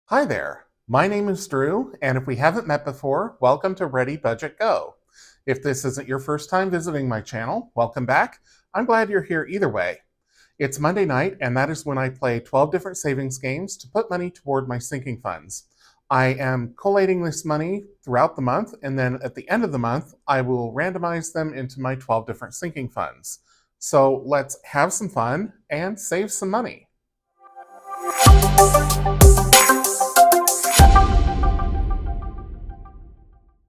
Hi there, my name is Drew, and if we haven't met before, welcome to ReadyBudgetGo. If this isn't your first time visiting my channel, welcome back. I'm glad you're here either way. It's Monday night, and that is when I play 12 different savings games to put money toward my sinking funds. I am collating this money throughout the month, and then at the end of the month, I will randomize them into my 12 different sinking funds. So let's have some fun and save some money.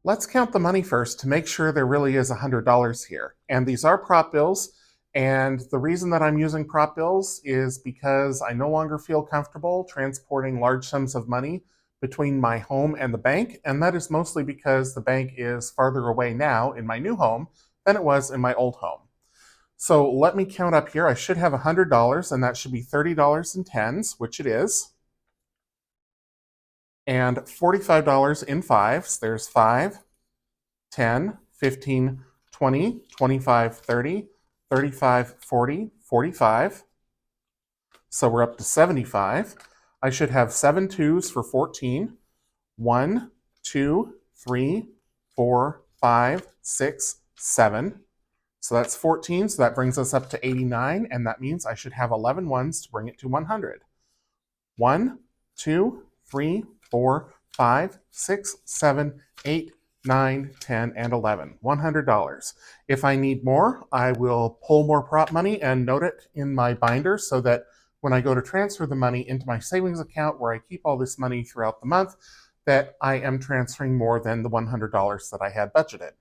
Let's count the money first to make sure there really is $100 here. And these are prop bills. And the reason that I'm using prop bills is because I no longer feel comfortable transporting large sums of money between my home and the bank. And that is mostly because the bank is farther away now in my new home than it was in my old home. So let me count up here. I should have $100, and that should be $30 in tens, which it is, and $45 in fives. There's 5, 10, 15, 20, 25, 30, 35, 40, 45. So we're up to 75. I should have 7 twos for 14. 1, 2, 3, 4, 5, 6, 7. So that's 14, so that brings us up to 89, and that means I should have 11 ones to bring it to 100. 1, 2, 3, 4, 5, 6, 7, 8, 9, 10, and 11. $100. If I need more, I will pull more prop money and note it in my binder so that when I go to transfer the money into my savings account where I keep all this money throughout the month, that I am transferring more than the $100 that I had budgeted.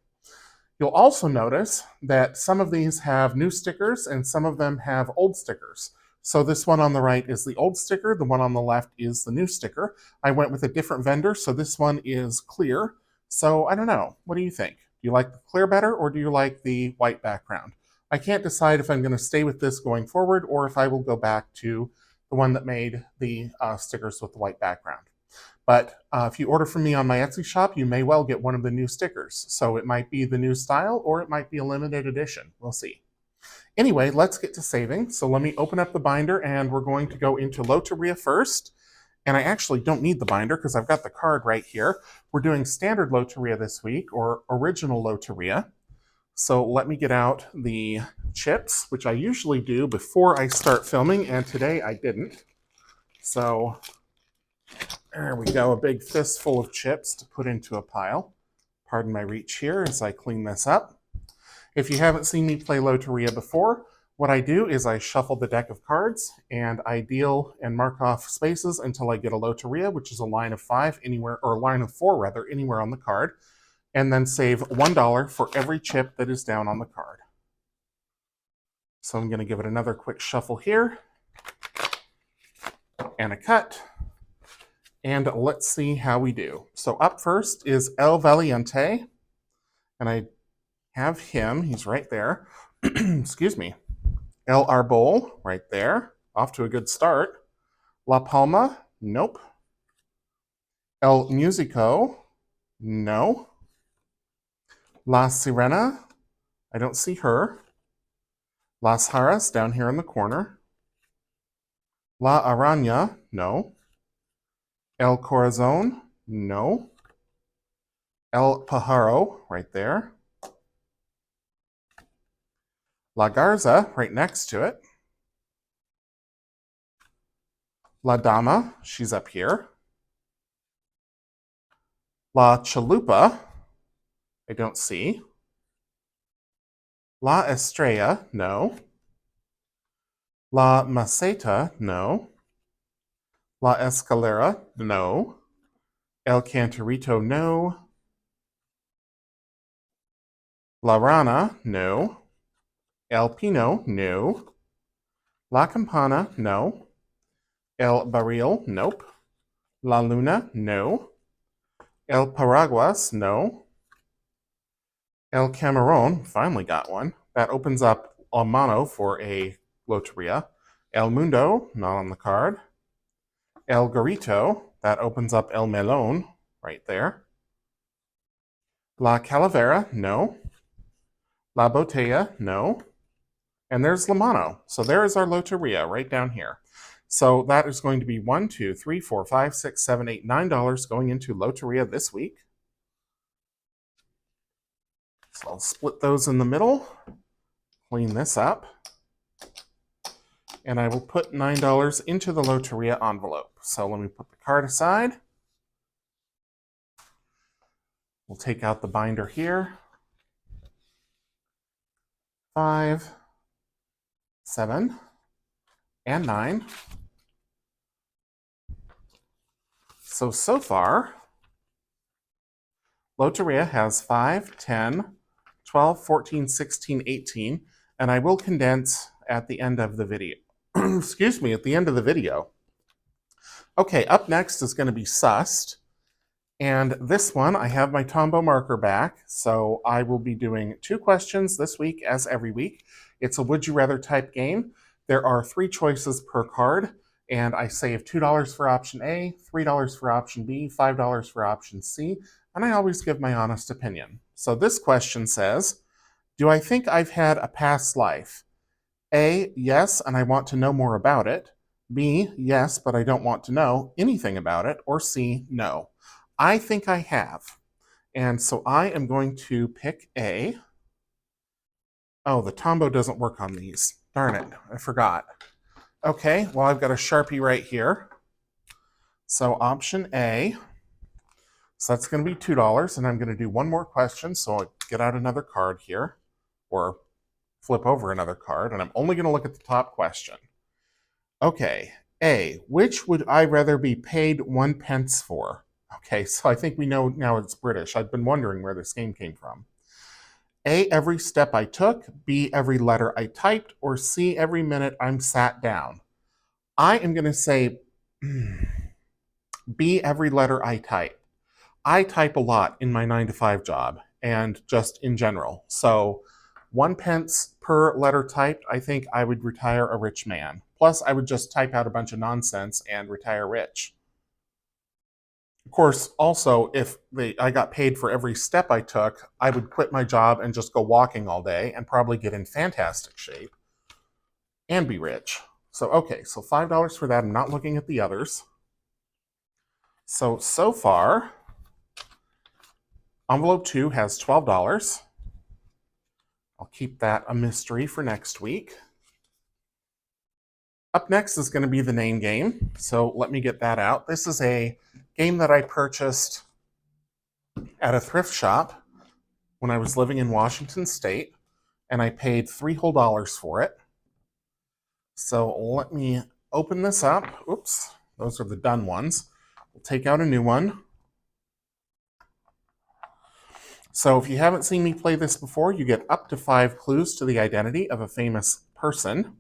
You'll also notice that some of these have new stickers and some of them have old stickers. So this one on the right is the old sticker, the one on the left is the new sticker. I went with a different vendor, so this one is clear. So I don't know, what do you think? Do you like the clear better, or do you like the white background? I can't decide if I'm going to stay with this going forward or if I will go back to the one that made the stickers with the white background. But if you order from me on my Etsy shop, you may well get one of the new stickers. So it might be the new style or it might be a limited edition. We'll see. Anyway, let's get to saving. So let me open up the binder and we're going to go into Loteria first. And I actually don't need the binder because I've got the card right here. We're doing standard Loteria this week, or original Loteria. So let me get out the chips, which I usually do before I start filming, and today I didn't. So there we go, a big fistful of chips to put into a pile. Pardon my reach here as I clean this up. If you haven't seen me play Loteria before, what I do is I shuffle the deck of cards and I deal and mark off spaces until I get a Loteria, which is a line of 5 anywhere, or a line of 4 rather, anywhere on the card, and then save $1 for every chip that is down on the card. So I'm going to give it another quick shuffle here, and a cut, and let's see how we do. So up first is El Valiente, and I have him, he's right there. Excuse me. El Arbol, right there. Off to a good start. La Palma, nope. El Musico, no. La Sirena, I don't see her. Las Jaras, down here in the corner. La Araña, no. El Corazon, no. El Pajaro, right there. La Garza, right next to it. La Dama, she's up here. La Chalupa, I don't see. La Estrella, no. La Maceta, no. La Escalera, no. El Cantarito, no. La Rana, no. El Pino, no. La Campana, no. El Barril, nope. La Luna, no. El Paraguas, no. El Camarón, finally got one. That opens up a mono for a Loteria. El Mundo, not on the card. El Garito, that opens up El Melon, right there. La Calavera, no. La Botella, no. And there's La Mano. So there is our Loteria right down here. So that is going to be $1, $2, $3, $4, $5, $6, $7, $8, $9 going into Loteria this week. So I'll split those in the middle, clean this up, and I will put $9 into the Loteria envelope. So let me put the card aside. We'll take out the binder here. 5, 7, and 9. So far, Loteria has 5, 10, 12, 14, 16, 18, and I will condense at the end of the video. Excuse me, at the end of the video. Okay, up next is going to be sussed. And this one, I have my Tombow marker back, so I will be doing 2 questions this week as every week. It's a would you rather type game. There are 3 choices per card, and I save $2 for option A, $3 for option B, $5 for option C, and I always give my honest opinion. So this question says, do I think I've had a past life? A, yes, and I want to know more about it. B, yes, but I don't want to know anything about it. Or C, no. I think I have. And so I am going to pick A. Oh, the Tombow doesn't work on these. Darn it, I forgot. Okay, well, I've got a Sharpie right here. So option A. So that's going to be $2, and I'm going to do one more question. So I'll get out another card here, or flip over another card, and I'm only going to look at the top question. Okay, A, which would I rather be paid 1 pence for? Okay, so I think we know now it's British. I've been wondering where this game came from. A, every step I took, B, every letter I typed, or C, every minute I'm sat down. I am going to say B, every letter I type. I type a lot in my 9-to-5 job and just in general. So 1 pence per letter typed, I think I would retire a rich man. Plus, I would just type out a bunch of nonsense and retire rich. Of course, also, if I got paid for every step I took, I would quit my job and just go walking all day and probably get in fantastic shape and be rich. So, okay, so $5 for that. I'm not looking at the others. So far, envelope 2 has $12. I'll keep that a mystery for next week. Up next is going to be the name game. So let me get that out. This is a game that I purchased at a thrift shop when I was living in Washington State, and I paid $3 whole for it. So let me open this up. Oops, those are the done ones. We'll take out a new one. So if you haven't seen me play this before, you get up to 5 clues to the identity of a famous person.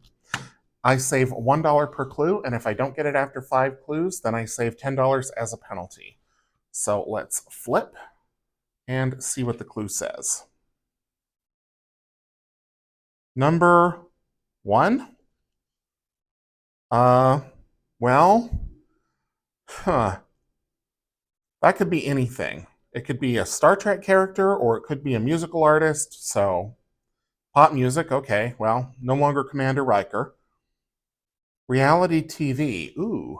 I save $1 per clue, and if I don't get it after 5 clues, then I save $10 as a penalty. So let's flip and see what the clue says. Number 1? Well, that could be anything. It could be a Star Trek character, or it could be a musical artist, so pop music, okay, well, no longer Commander Riker. Reality TV, ooh.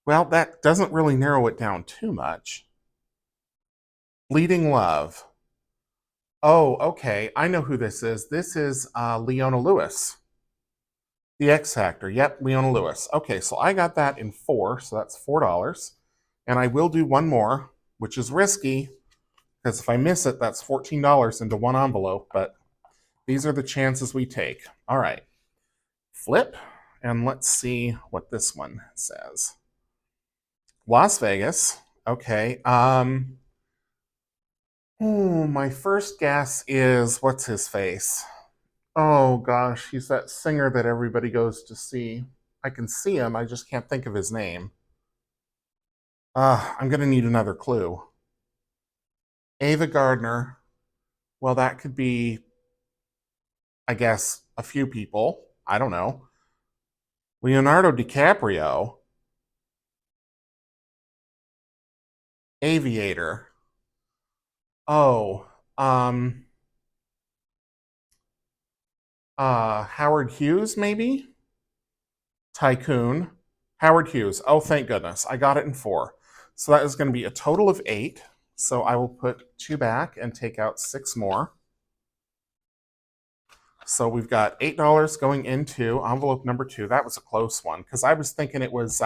Well, that doesn't really narrow it down too much. Bleeding Love. Oh, okay, I know who this is. This is Leona Lewis. The X Factor, yep, Leona Lewis. Okay, so I got that in 4, so that's $4. And I will do one more, which is risky, because if I miss it, that's $14 into one envelope, but these are the chances we take. All right, flip, and let's see what this one says. Las Vegas, okay. My first guess is, what's his face? Oh gosh, he's that singer that everybody goes to see. I can see him, I just can't think of his name. I'm gonna need another clue. Ava Gardner. Well, that could be, I guess, a few people. I don't know. Leonardo DiCaprio. Aviator. Oh, Howard Hughes, maybe? Tycoon, Howard Hughes. Oh, thank goodness. I got it in 4. So that is going to be a total of 8. So I will put 2 back and take out 6 more. So we've got $8 going into envelope number 2. That was a close one because I was thinking it was,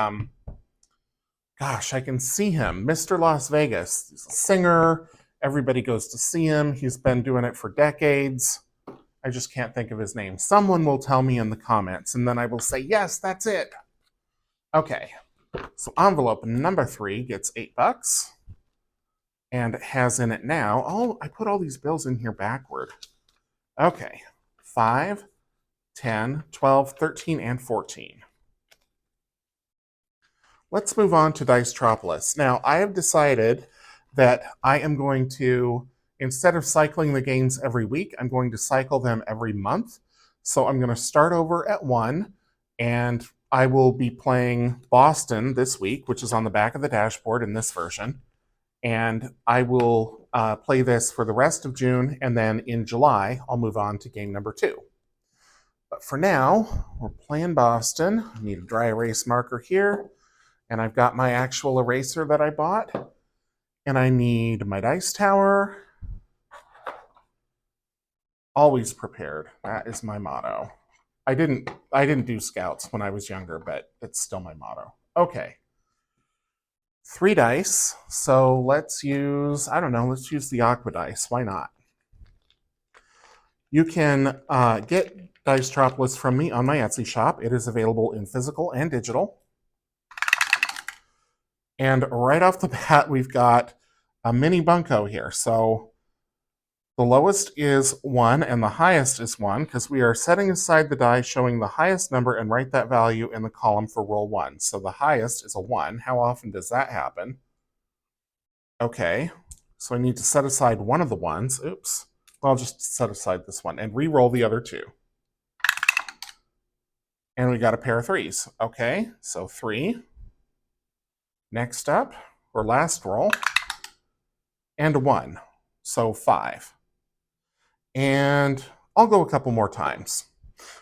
gosh, I can see him, Mr. Las Vegas. He's a singer. Everybody goes to see him. He's been doing it for decades. I just can't think of his name. Someone will tell me in the comments, and then I will say, yes, that's it. Okay, so envelope number 3 gets $8 and it has in it now, oh, I put all these bills in here backward. Okay, 5, 10, 12, 13, and 14. Let's move on to Dicetropolis. Now, I have decided that I am going to, instead of cycling the games every week, I'm going to cycle them every month. So I'm going to start over at 1, and I will be playing Boston this week, which is on the back of the dashboard in this version. And I will play this for the rest of June, and then in July, I'll move on to game number 2. But for now, we're playing Boston. I need a dry erase marker here. And I've got my actual eraser that I bought. And I need my dice tower. Always prepared. That is my motto. I didn't do scouts when I was younger, but it's still my motto. Okay. 3 dice. So let's use, I don't know, let's use the aqua dice. Why not? You can get Dicetropolis from me on my Etsy shop. It is available in physical and digital. And right off the bat, we've got a mini bunco here. So the lowest is 1 and the highest is 1 because we are setting aside the die showing the highest number and write that value in the column for roll 1. So the highest is a 1. How often does that happen? Okay, so I need to set aside one of the ones. Oops. Well, I'll just set aside this one and re-roll the other 2. And we got a pair of 3s. Okay, so 3. Next up, or last roll, and a 1. So 5. And I'll go a couple more times.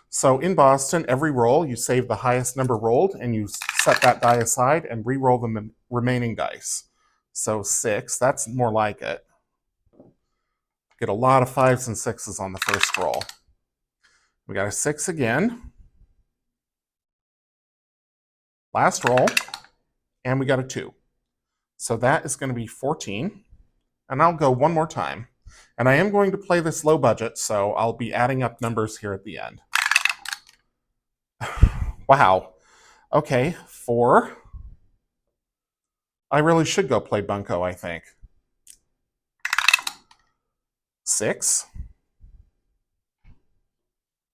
So in Boston, every roll, you save the highest number rolled, and you set that die aside and re-roll the remaining dice. So 6, that's more like it. Get a lot of 5s and 6s on the first roll. We got a 6 again. Last roll, and we got a 2. So that is going to be 14. And I'll go one more time. And I am going to play this low budget, so I'll be adding up numbers here at the end. Wow. Okay, 4. I really should go play bunco, I think. 6.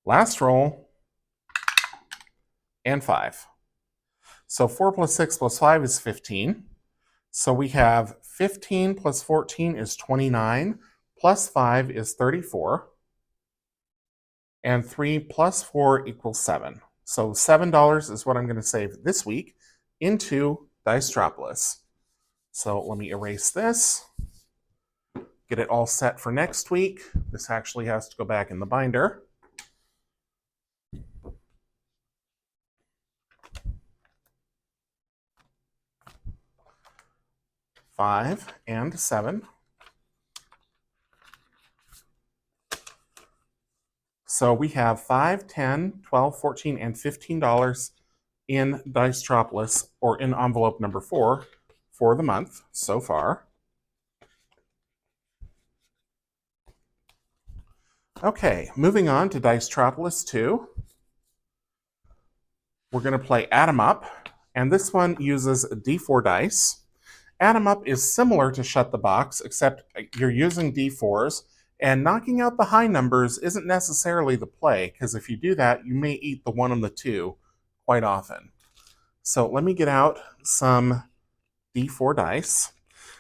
Last roll. And 5. So 4 plus 6 plus 5 is 15. So we have 15 plus 14 is 29, plus 5 is 34, and 3 plus 4 equals 7. So $7 is what I'm going to save this week into Dicetropolis. So let me erase this, get it all set for next week. This actually has to go back in the binder. $5 and $7. So we have $5, $10, $12, $14, and $15 in Dicetropolis, or in envelope number 4 for the month so far. Okay, moving on to Dicetropolis 2. We're going to play Add 'em Up, and this one uses D4 dice. Add 'em Up is similar to Shut the Box, except you're using D4s, and knocking out the high numbers isn't necessarily the play, because if you do that, you may eat the 1 and the 2 quite often. So let me get out some D4 dice.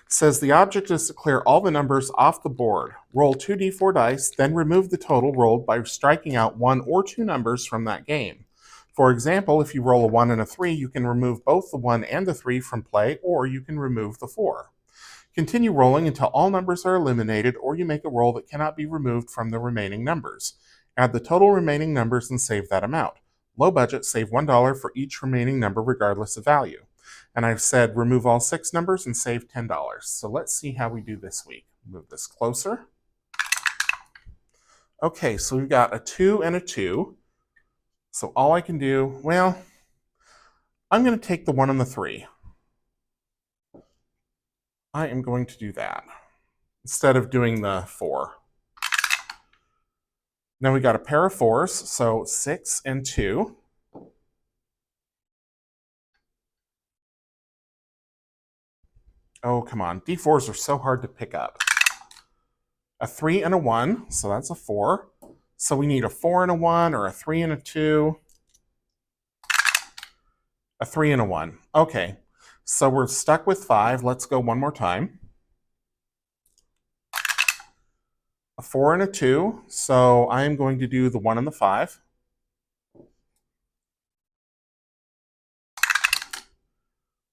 It says the object is to clear all the numbers off the board. Roll 2 D4 dice, then remove the total rolled by striking out 1 or 2 numbers from that game. For example, if you roll a 1 and a 3, you can remove both the 1 and the 3 from play, or you can remove the 4. Continue rolling until all numbers are eliminated, or you make a roll that cannot be removed from the remaining numbers. Add the total remaining numbers and save that amount. Low budget, save $1 for each remaining number regardless of value. And I've said remove all 6 numbers and save $10. So let's see how we do this week. Move this closer. Okay, so we've got a 2 and a 2. So all I can do, well, I'm going to take the 1 and the 3. I am going to do that instead of doing the 4. Now we got a pair of 4s, so 6 and 2. Oh, come on. D4s are so hard to pick up. A 3 and a 1, so that's a 4. So we need a 4 and a 1 or a 3 and a 2. A 3 and a 1. Okay, so we're stuck with 5. Let's go one more time. A 4 and a 2, so I am going to do the 1 and the 5.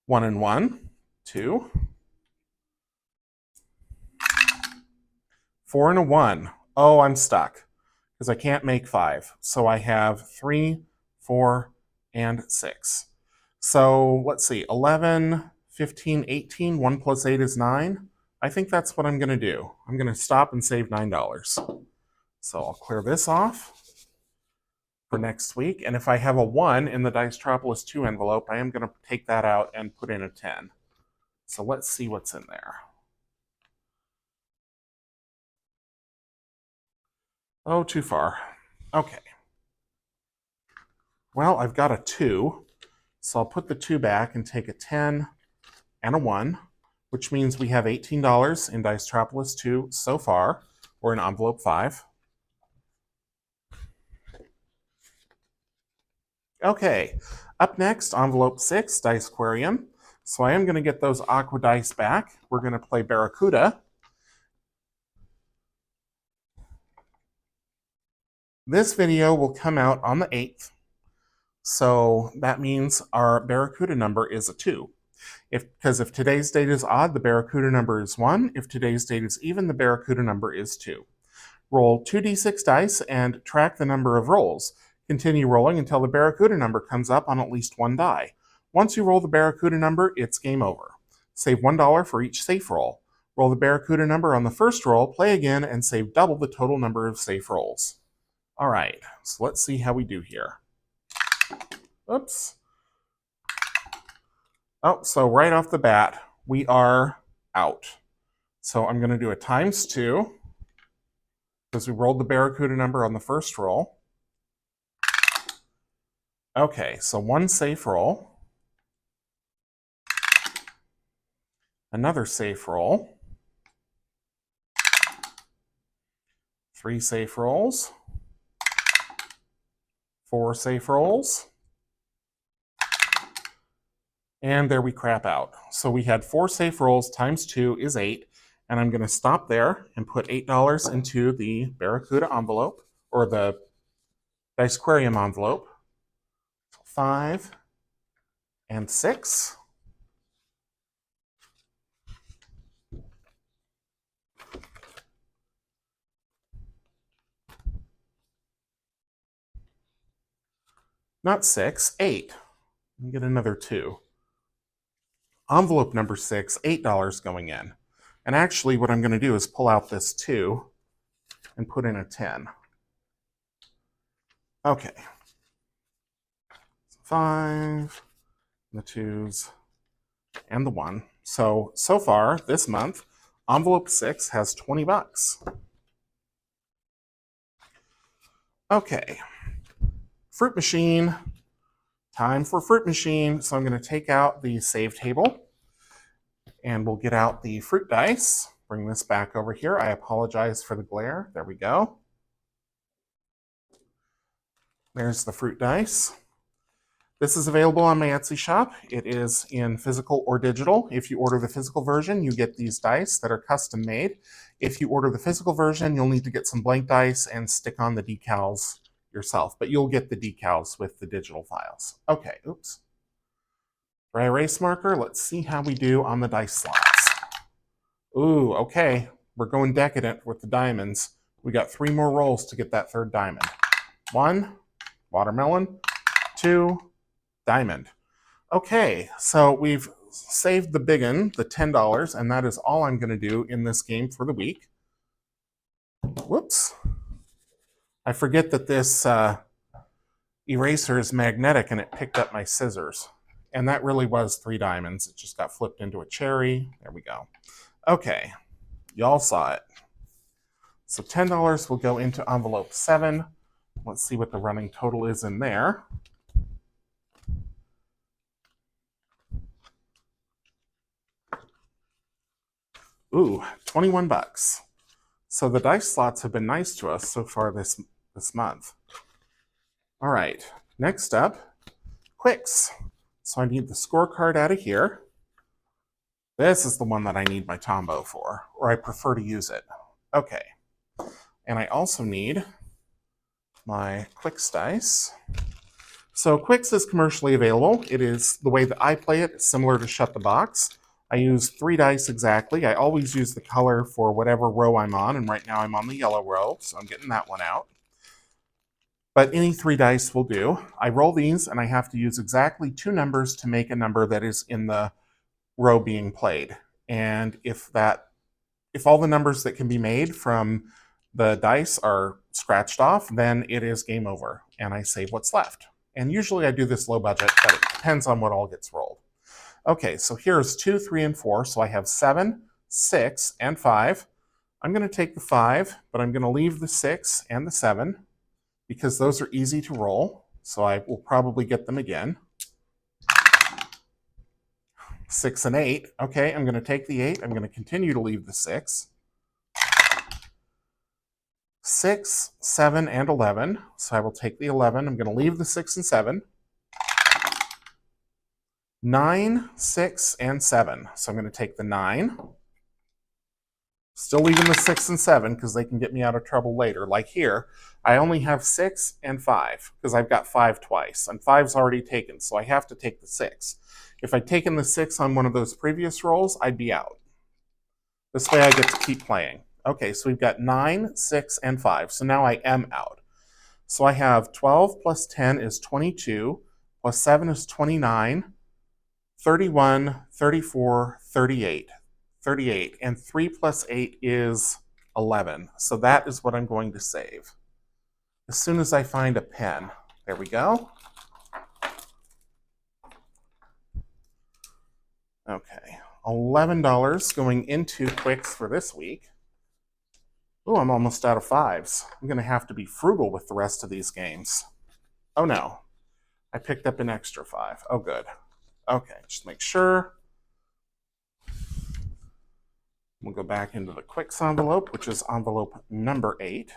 One and 1, 2. 4 and a 1. Oh, I'm stuck because I can't make 5. So I have 3, 4, and 6. So let's see, 11, 15, 18, 1 plus 8 is 9. I think that's what I'm going to do. I'm going to stop and save $9. So I'll clear this off for next week. And if I have a 1 in the Dicetropolis 2 envelope, I am going to take that out and put in a 10. So let's see what's in there. Oh, too far. Okay. Well, I've got a 2, so I'll put the 2 back and take a 10 and a 1, which means we have $18 in Dicetropolis 2 so far, or in envelope 5. Okay, up next, envelope 6, Dicequarium. So I am going to get those aqua dice back. We're going to play Barracuda. This video will come out on the 8th, so that means our Barracuda number is a 2. Because if today's date is odd, the Barracuda number is 1. If today's date is even, the Barracuda number is 2. Roll 2d6 dice and track the number of rolls. Continue rolling until the Barracuda number comes up on at least 1 die. Once you roll the Barracuda number, it's game over. Save $1 for each safe roll. Roll the Barracuda number on the first roll, play again, and save double the total number of safe rolls. All right, so let's see how we do here. Oops. Oh, so right off the bat, we are out. So I'm going to do a ×2 because we rolled the Barracuda number on the first roll. Okay, so 1 safe roll. Another safe roll. 3 safe rolls. 4 safe rolls. And there we crap out. So we had 4 safe rolls ×2 is 8. And I'm going to stop there and put $8 into the Barracuda envelope, or the Dicequarium envelope. 5 and 6. Not 6, 8. And get another 2. Envelope number 6, $8 going in. And actually what I'm going to do is pull out this 2 and put in a 10. Okay. 5, the 2s, and the 1. So far this month, envelope 6 has $20. Okay. Fruit machine. Time for fruit machine. So I'm going to take out the save table and we'll get out the fruit dice. Bring this back over here. I apologize for the glare. There we go. There's the fruit dice. This is available on my Etsy shop. It is in physical or digital. If you order the physical version, you get these dice that are custom made. If you order the physical version, you'll need to get some blank dice and stick on the decals yourself, but you'll get the decals with the digital files. Okay, oops. Dry erase marker, let's see how we do on the dice slots. Ooh, okay, we're going decadent with the diamonds. We got 3 more rolls to get that 3rd diamond. 1, watermelon, 2, diamond. Okay, so we've saved the big one, the $10, and that is all I'm going to do in this game for the week. Whoops. I forget that this eraser is magnetic and it picked up my scissors. And that really was 3 diamonds. It just got flipped into a cherry. There we go. Okay, y'all saw it. So $10 will go into envelope 7. Let's see what the running total is in there. Ooh, 21 bucks. So the dice slots have been nice to us so far this month. All right, next up, quicks. So I need the scorecard out of here. This is the one that I need my Tombow for, or I prefer to use it. Okay, and I also need my Quicks dice. So Quicks is commercially available. It is the way that I play it. It's similar to Shut the Box. I use 3 dice exactly. I always use the color for whatever row I'm on, and right now I'm on the yellow row, so I'm getting that one out. But any 3 dice will do. I roll these, and I have to use exactly 2 numbers to make a number that is in the row being played. And if all the numbers that can be made from the dice are scratched off, then it is game over, and I save what's left. And usually I do this low budget, but it depends on what all gets rolled. Okay, so here's 2, 3, and 4. So I have 7, 6, and 5. I'm going to take the 5, but I'm going to leave the 6 and the 7 because those are easy to roll. So I will probably get them again. 6 and 8. Okay, I'm going to take the 8. I'm going to continue to leave the 6. 6, 7, and 11. So I will take the 11. I'm going to leave the 6 and 7. 9, 6, and 7. So I'm going to take the 9. Still leaving the 6 and 7 because they can get me out of trouble later. Like here, I only have 6 and 5 because I've got 5 twice. And 5's already taken, so I have to take the 6. If I'd taken the 6 on one of those previous rolls, I'd be out. This way I get to keep playing. Okay, so we've got 9, 6, and 5. So now I am out. So I have 12 plus 10 is 22, plus 7 is 29, 31, 34, 38. 38, and 3 plus 8 is 11. So that is what I'm going to save. As soon as I find a pen. There we go. Okay, $11 going into Quicks for this week. Oh, I'm almost out of 5s. I'm going to have to be frugal with the rest of these games. Oh no, I picked up an extra 5. Oh good. Okay, just make sure. We'll go back into the Quicks envelope, which is envelope number 8.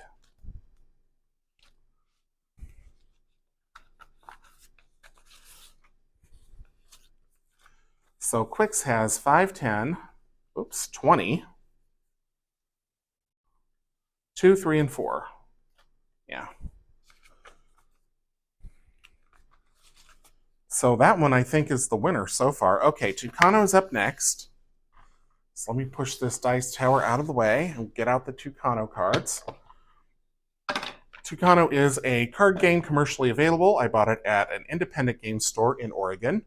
So Quicks has 5, 10, 20, 2, 3, and 4. Yeah. So that one I think is the winner so far. Okay, Tucano's up next. So let me push this dice tower out of the way and get out the Tucano cards. Tucano is a card game commercially available. I bought it at an independent game store in Oregon.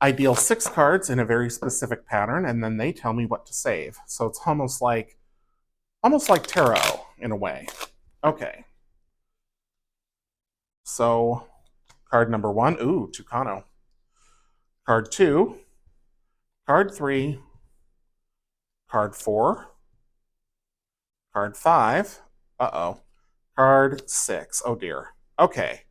I deal 6 cards in a very specific pattern, and then they tell me what to save. So it's almost like tarot in a way. Okay. So card number 1, ooh, Tucano. Card 2, card 3, card 4, card 5, card 6, oh dear. Okay,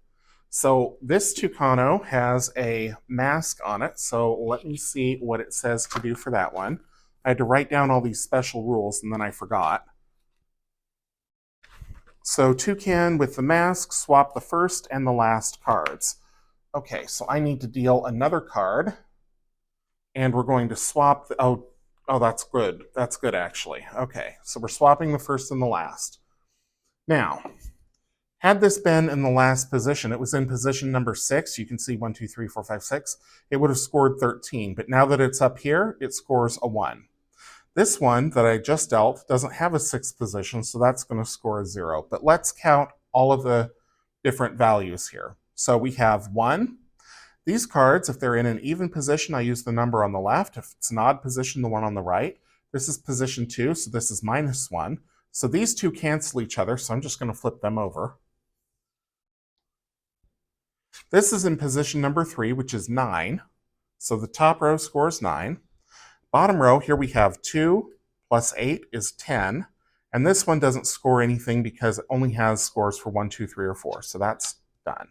so this Tucano has a mask on it, so let me see what it says to do for that one. I had to write down all these special rules and then I forgot. So Toucan with the mask, swap the first and the last cards. Okay, so I need to deal another card. And we're going to swap the, oh, that's good. That's good, actually. Okay, so we're swapping the first and the last. Now, had this been in the last position, it was in position number 6. You can see 1, 2, 3, 4, 5, 6. It would have scored 13. But now that it's up here, it scores a 1. This one that I just dealt doesn't have a 6th position, so that's going to score a 0. But let's count all of the different values here. So we have 1. These cards, if they're in an even position, I use the number on the left. If it's an odd position, the one on the right. This is position 2, so this is -1. So these two cancel each other, so I'm just going to flip them over. This is in position number 3, which is 9. So the top row scores 9. Bottom row, here we have 2 plus 8 is 10. And this one doesn't score anything because it only has scores for 1, 2, 3, or 4. So that's done.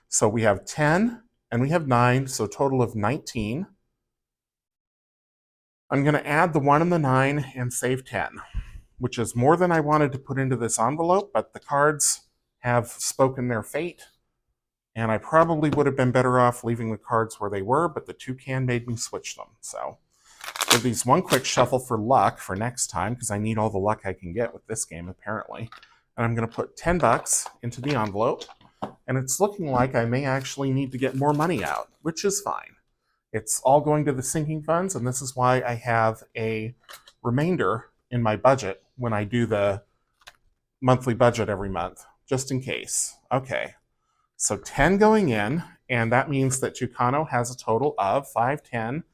So we have 10 and we have 9, so a total of 19. I'm going to add the 1 and the 9 and save 10, which is more than I wanted to put into this envelope, but the cards have spoken their fate. And I probably would have been better off leaving the cards where they were, but the toucan made me switch them. So give these one quick shuffle for luck for next time, because I need all the luck I can get with this game, apparently. And I'm going to put $10 into the envelope. And it's looking like I may actually need to get more money out, which is fine. It's all going to the sinking funds, and this is why I have a remainder in my budget when I do the monthly budget every month, just in case. Okay. So 10 going in, and that means that Tucano has a total of 5, 10,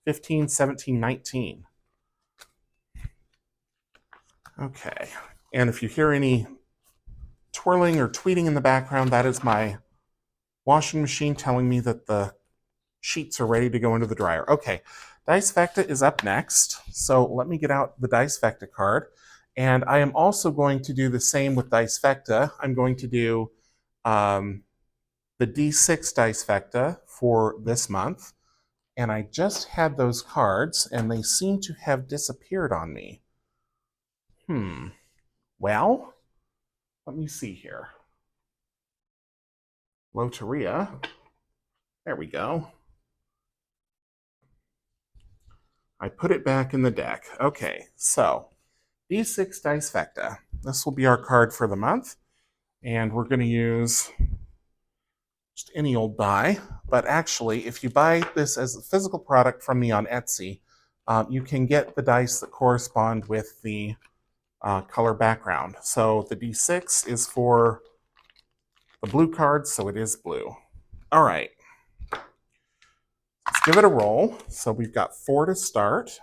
15, 17, 19. Okay, and if you hear any twirling or tweeting in the background, that is my washing machine telling me that the sheets are ready to go into the dryer. Okay, Dice Vecta is up next, so let me get out the Dice Vecta card, and I am also going to do the same with Dice Vecta. I'm going to do the D6 Dice Vecta for this month, and I just had those cards, and they seem to have disappeared on me. Well, let me see here. Loteria. There we go. I put it back in the deck. Okay, so D6 Dice Vecta. This will be our card for the month, and we're going to use just any old die, but actually, if you buy this as a physical product from me on Etsy, you can get the dice that correspond with the color background. So the D6 is for the blue cards, so it is blue. All right, let's give it a roll. So we've got 4 to start.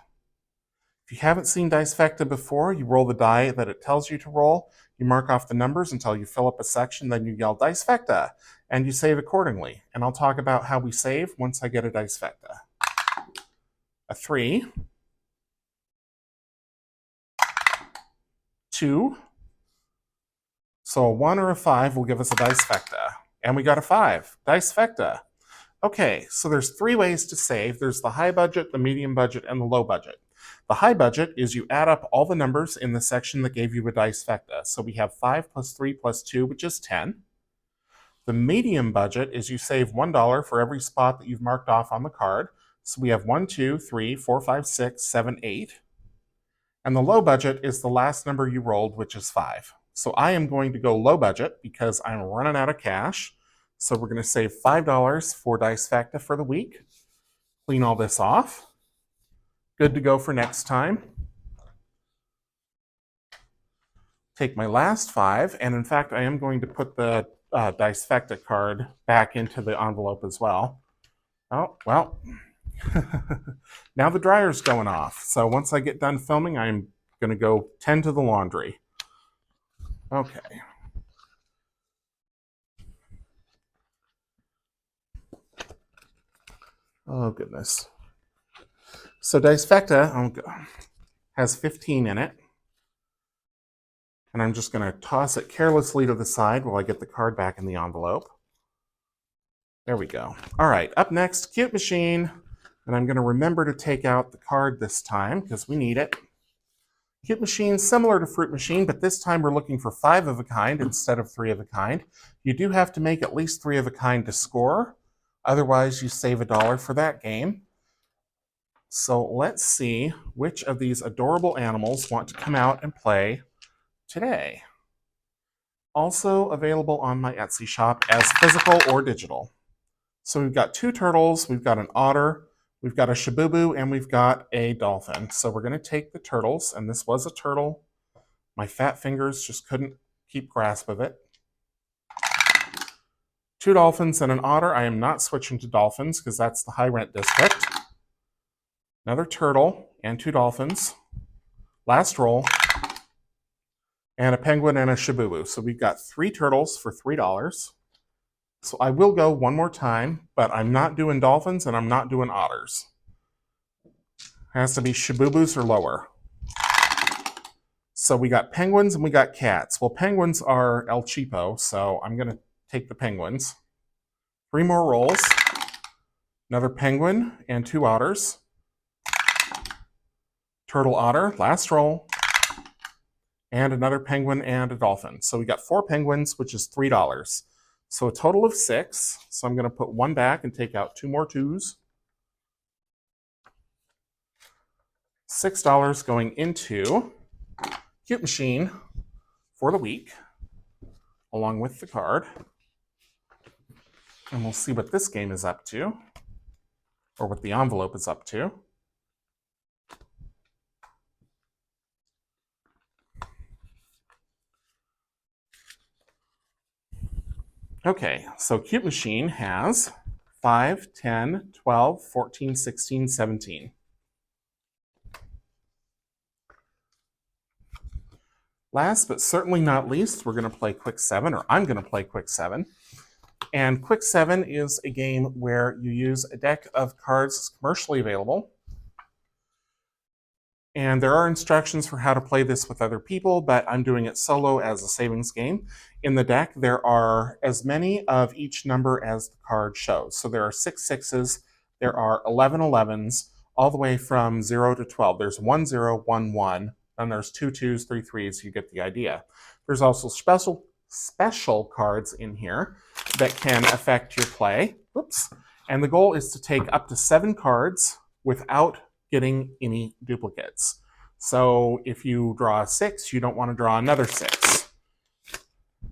If you haven't seen Dice Vecta before, you roll the die that it tells you to roll. You mark off the numbers until you fill up a section, then you yell Dice Vecta, and you save accordingly. And I'll talk about how we save once I get a Dice Vecta. A 3, 2, so a 1 or a 5 will give us a Dice Vecta. And we got a 5, Dice Vecta. Okay, so there's 3 ways to save. There's the high budget, the medium budget, and the low budget. The high budget is you add up all the numbers in the section that gave you a Dice Vecta. So we have 5 plus 3 plus 2, which is 10. The medium budget is you save $1 for every spot that you've marked off on the card. So we have 1, 2, 3, 4, 5, 6, 7, 8. And the low budget is the last number you rolled, which is 5. So I am going to go low budget because I'm running out of cash. So we're going to save $5 for Dice Vecta for the week. Clean all this off. Good to go for next time. Take my last 5, and in fact, I am going to put the Dice Vecta card back into the envelope as well. Oh, well, now the dryer's going off. So once I get done filming, I'm going to go tend to the laundry. Okay. Oh, goodness. So Dice Vecta has 15 in it. And I'm just going to toss it carelessly to the side while I get the card back in the envelope. There we go. All right, up next, Cute Machine. And I'm going to remember to take out the card this time because we need it. Cute Machine, similar to Fruit Machine, but this time we're looking for 5 of a kind instead of 3 of a kind. You do have to make at least 3 of a kind to score. Otherwise, you save $1 for that game. So let's see which of these adorable animals want to come out and play today. Also available on my Etsy shop as physical or digital. So we've got 2 turtles, we've got an otter, we've got a shabubu, and we've got a dolphin. So we're going to take the turtles, and this was a turtle. My fat fingers just couldn't keep grasp of it. 2 dolphins and an otter. I am not switching to dolphins because that's the high rent district. Another turtle and 2 dolphins. Last roll. And a penguin and a shabubu. So we've got 3 turtles for $3. So I will go one more time, but I'm not doing dolphins and I'm not doing otters. It has to be shabubus or lower. So we got penguins and we got cats. Well, penguins are El Cheapo, so I'm going to take the penguins. 3 more rolls. Another penguin and 2 otters. Turtle otter, last roll. And another penguin and a dolphin. So we got 4 penguins, which is $3. So a total of 6. So I'm going to put 1 back and take out 2 more 2s. $6 going into Cute Machine for the week, along with the card. And we'll see what this game is up to, or what the envelope is up to. Okay, so Cute Machine has 5, 10, 12, 14, 16, 17. Last but certainly not least, we're going to play Quick 7, or I'm going to play Quick 7. And Quick 7 is a game where you use a deck of cards that's commercially available. And there are instructions for how to play this with other people, but I'm doing it solo as a savings game. In the deck, there are as many of each number as the card shows. So there are 6 sixes, there are 11 11s, all the way from 0 to 12. There's 1 0, 1 1, and there's 2 2s, 3 3s. You get the idea. There's also special cards in here that can affect your play. Oops. And the goal is to take up to 7 cards without getting any duplicates. So if you draw a 6, you don't want to draw another 6.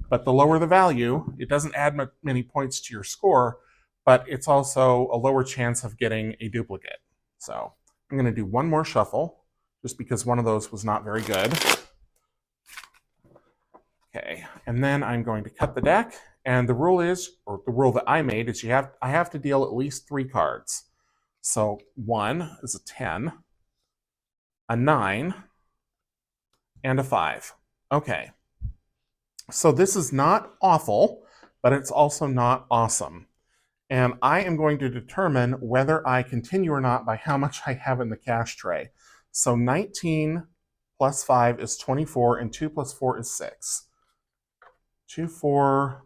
But the lower the value, it doesn't add many points to your score, but it's also a lower chance of getting a duplicate. So I'm going to do 1 more shuffle, just because one of those was not very good. Okay, and then I'm going to cut the deck, and the rule is, or the rule that I made is I have to deal at least 3 cards. So 1 is a 10, a 9, and a 5. Okay. So this is not awful, but it's also not awesome. And I am going to determine whether I continue or not by how much I have in the cash tray. So 19 plus 5 is 24, and 2 plus 4 is 6. 2, 4,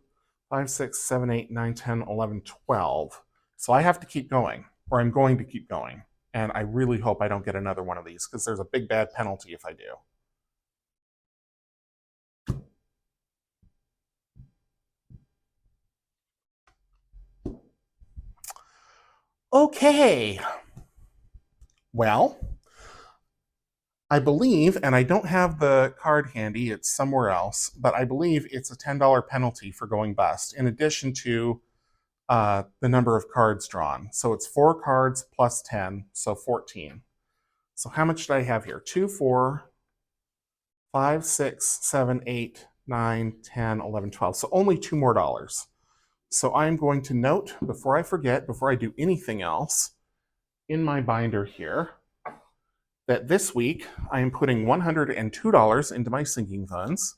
5, 6, 7, 8, 9, 10, 11, 12. So I have to keep going, or I'm going to keep going. And I really hope I don't get another one of these, because there's a big bad penalty if I do. Okay. Well, I believe, and I don't have the card handy, it's somewhere else, but I believe it's a $10 penalty for going bust, in addition to the number of cards drawn. So it's 4 cards plus 10, so 14. So how much did I have here? 2, 4, 5, 6, 7, 8, 9, 10, 11, 12. So only $2 more. So I'm going to note, before I forget, before I do anything else, in my binder here, that this week I am putting $102 into my sinking funds.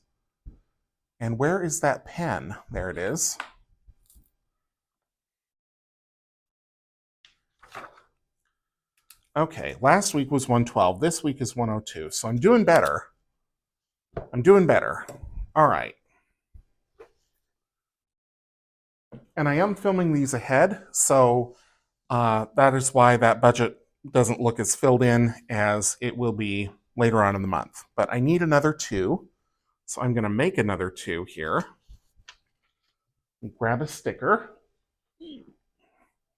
And where is that pen? There it is. Okay, last week was 112. This week is 102. So I'm doing better. I'm doing better. All right. And I am filming these ahead, so that is why that budget doesn't look as filled in as it will be later on in the month. But I need another 2, so I'm going to make another 2 here. Grab a sticker,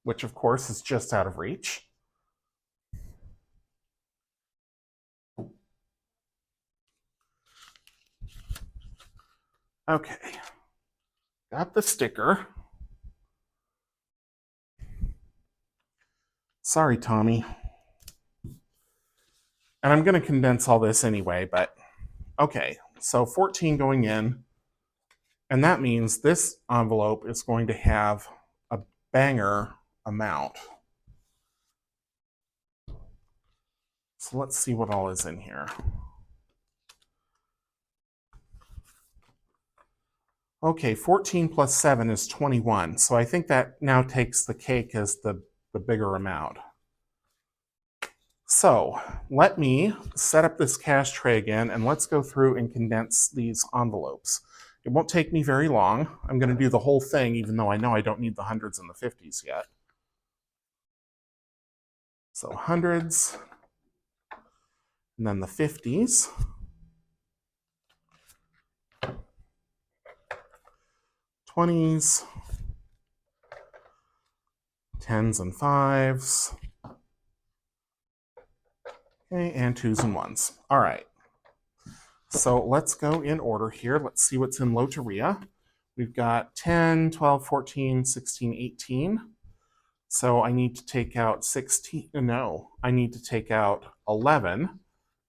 which of course is just out of reach. Okay, got the sticker. Sorry, Tommy. And I'm going to condense all this anyway, but okay. So 14 going in, And that means this envelope is going to have a banger amount. So let's see what all is in here. Okay, 14 plus 7 is 21. So I think that now takes the cake as the bigger amount. So let me set up this cash tray again, and let's go through and condense these envelopes. It won't take me very long. I'm going to do the whole thing, even though I know I don't need the hundreds and the 50s yet. So hundreds, and then the 50s. 20s, 10s and 5s, okay, and 2s and 1s. All right. So let's go in order here. Let's see what's in Loteria. We've got 10, 12, 14, 16, 18. So I need to take out 16. No, I need to take out 11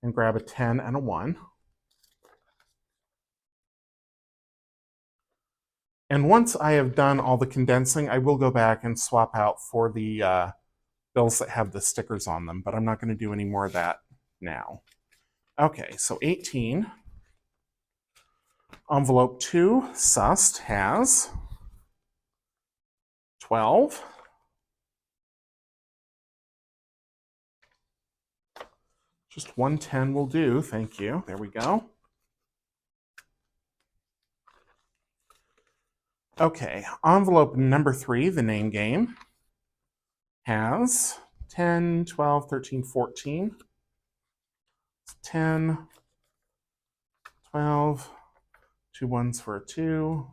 and grab a 10 and a 1. And once I have done all the condensing, I will go back and swap out for the bills that have the stickers on them, but I'm not going to do any more of that now. Okay, so 18. Envelope 2, sussed, has 12. Just 110 will do, thank you. There we go. Okay, envelope number 3, the name game, has 10, 12, 13, 14. 10, 12, 2 1s for a 2.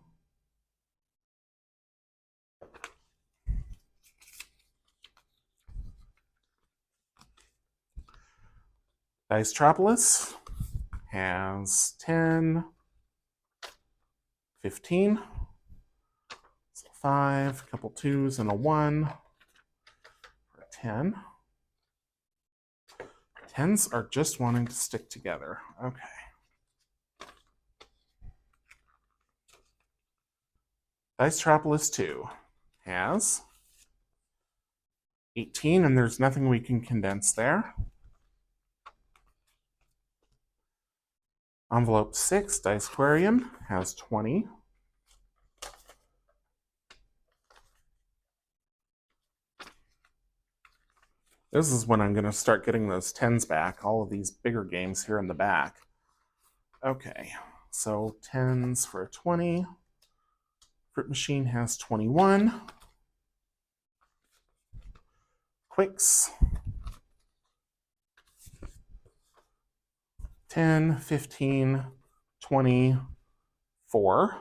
Dicetropolis has 10, 15. So 5, a couple 2s and a 1 for a 10. 10s are just wanting to stick together. Okay. Dicetropolis 2 has 18, and there's nothing we can condense there. Envelope 6, Dicequarium, has 20. This is when I'm going to start getting those 10s back, all of these bigger games here in the back. Okay, so 10s for a 20. Fruit Machine has 21. Quicks, 10, 15, 24.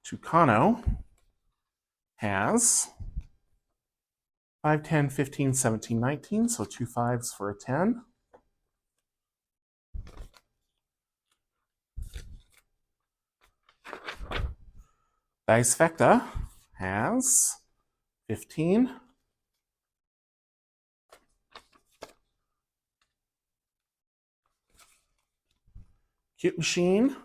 Tucano has 5, 10, 15, 17, 19, so 2 5s for a 10. Dicefecta has 15. Cute Machine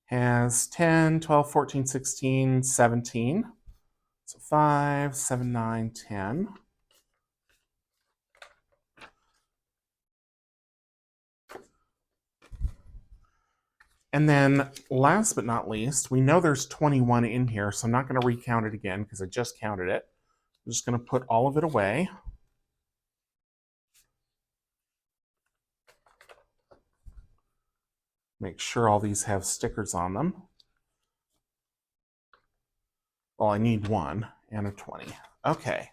has 10, 12, 14, 16, 17. So 5, 7, 9, 10. And then last but not least, we know there's 21 in here, so I'm not going to recount it again because I just counted it. I'm just going to put all of it away. Make sure all these have stickers on them. Well, I need 1 and a 20. Okay,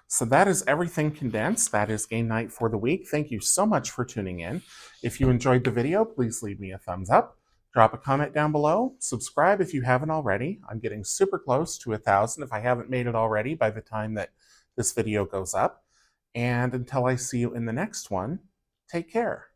so that is everything condensed. That is game night for the week. Thank you so much for tuning in. If you enjoyed the video, please leave me a thumbs up. Drop a comment down below. Subscribe if you haven't already. I'm getting super close to 1,000 if I haven't made it already by the time that this video goes up. And until I see you in the next one, take care.